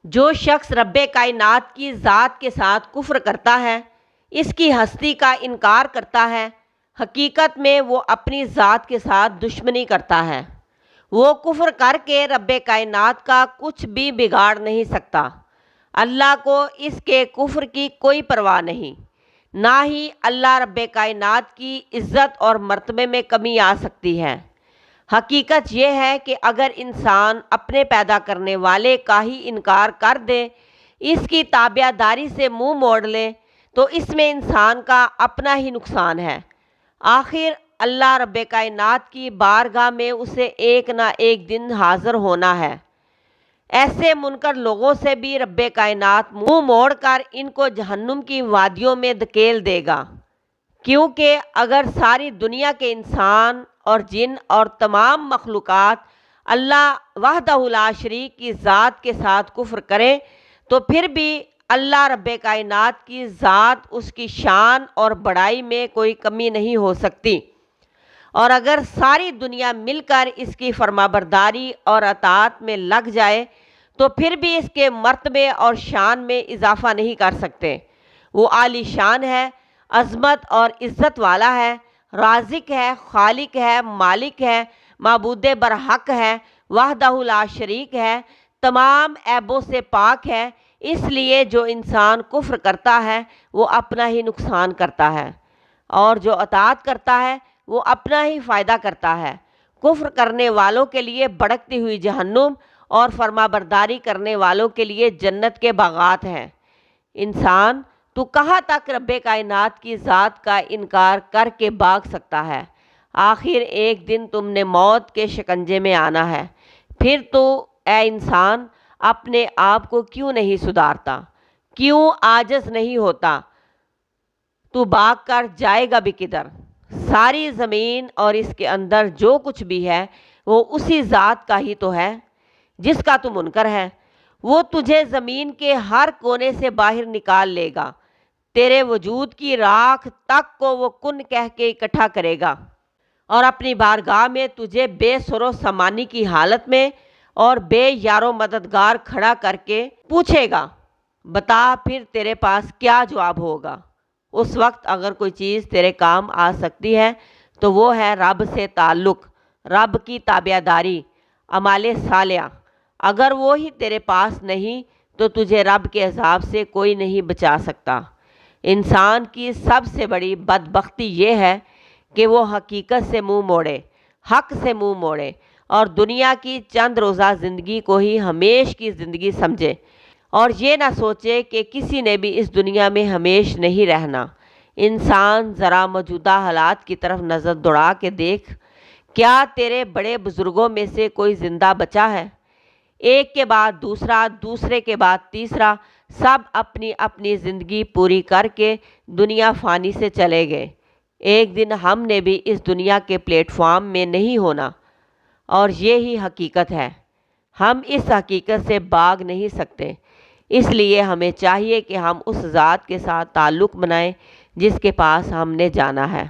جو شخص رب کائنات کی ذات کے ساتھ کفر کرتا ہے، اس کی ہستی کا انکار کرتا ہے، حقیقت میں وہ اپنی ذات کے ساتھ دشمنی کرتا ہے۔ وہ کفر کر کے رب کائنات کا کچھ بھی بگاڑ نہیں سکتا۔ اللہ کو اس کے کفر کی کوئی پرواہ نہیں، نہ ہی اللہ رب کائنات کی عزت اور مرتبے میں کمی آ سکتی ہے۔ حقیقت یہ ہے کہ اگر انسان اپنے پیدا کرنے والے کا ہی انکار کر دے، اس کی تابع داری سے منہ موڑ لے، تو اس میں انسان کا اپنا ہی نقصان ہے۔ آخر اللہ رب کائنات کی بارگاہ میں اسے ایک نہ ایک دن حاضر ہونا ہے۔ ایسے منکر لوگوں سے بھی رب کائنات منہ موڑ کر ان کو جہنم کی وادیوں میں دھکیل دے گا، کیونکہ اگر ساری دنیا کے انسان اور جن اور تمام مخلوقات اللہ وحدہ لا شریک کی ذات کے ساتھ کفر کریں تو پھر بھی اللہ رب کائنات کی ذات، اس کی شان اور بڑائی میں کوئی کمی نہیں ہو سکتی، اور اگر ساری دنیا مل کر اس کی فرمانبرداری اور اطاعت میں لگ جائے تو پھر بھی اس کے مرتبے اور شان میں اضافہ نہیں کر سکتے۔ وہ عالی شان ہے، عظمت اور عزت والا ہے، رازق ہے، خالق ہے، مالک ہے، معبود برحق ہے، وحدہ لا شریک ہے، تمام عیبوں سے پاک ہے۔ اس لیے جو انسان کفر کرتا ہے وہ اپنا ہی نقصان کرتا ہے، اور جو اطاعت کرتا ہے وہ اپنا ہی فائدہ کرتا ہے۔ کفر کرنے والوں کے لیے بھڑکتی ہوئی جہنم اور فرما برداری کرنے والوں کے لیے جنت کے باغات ہیں۔ انسان، تو کہاں تک رب کائنات کی ذات کا انکار کر کے بھاگ سکتا ہے؟ آخر ایک دن تم نے موت کے شکنجے میں آنا ہے۔ پھر تو اے انسان اپنے آپ کو کیوں نہیں سدھارتا؟ کیوں عاجز نہیں ہوتا؟ تو بھاگ کر جائے گا بھی کدھر؟ ساری زمین اور اس کے اندر جو کچھ بھی ہے وہ اسی ذات کا ہی تو ہے جس کا تو منکر ہے۔ وہ تجھے زمین کے ہر کونے سے باہر نکال لے گا، تیرے وجود کی راکھ تک کو وہ کن کہہ کے اکٹھا کرے گا، اور اپنی بارگاہ میں تجھے بے سر و سامانی کی حالت میں اور بے یار و مددگار کھڑا کر کے پوچھے گا، بتا پھر تیرے پاس کیا جواب ہوگا؟ اس وقت اگر کوئی چیز تیرے کام آ سکتی ہے تو وہ ہے رب سے تعلق، رب کی تابع داری، اعمال صالحہ۔ اگر وہ ہی تیرے پاس نہیں تو تجھے رب کے عذاب سے کوئی نہیں بچا سکتا۔ انسان کی سب سے بڑی بدبختی یہ ہے کہ وہ حقیقت سے منہ موڑے، حق سے منہ موڑے، اور دنیا کی چند روزہ زندگی کو ہی ہمیش کی زندگی سمجھے، اور یہ نہ سوچے کہ کسی نے بھی اس دنیا میں ہمیش نہیں رہنا۔ انسان ذرا موجودہ حالات کی طرف نظر دوڑا کے دیکھ، کیا تیرے بڑے بزرگوں میں سے کوئی زندہ بچا ہے؟ ایک کے بعد دوسرا، دوسرے کے بعد تیسرا، سب اپنی اپنی زندگی پوری کر کے دنیا فانی سے چلے گئے۔ ایک دن ہم نے بھی اس دنیا کے پلیٹ فارم میں نہیں ہونا، اور یہی حقیقت ہے۔ ہم اس حقیقت سے بھاگ نہیں سکتے، اس لیے ہمیں چاہیے کہ ہم اس ذات کے ساتھ تعلق بنائیں جس کے پاس ہم نے جانا ہے۔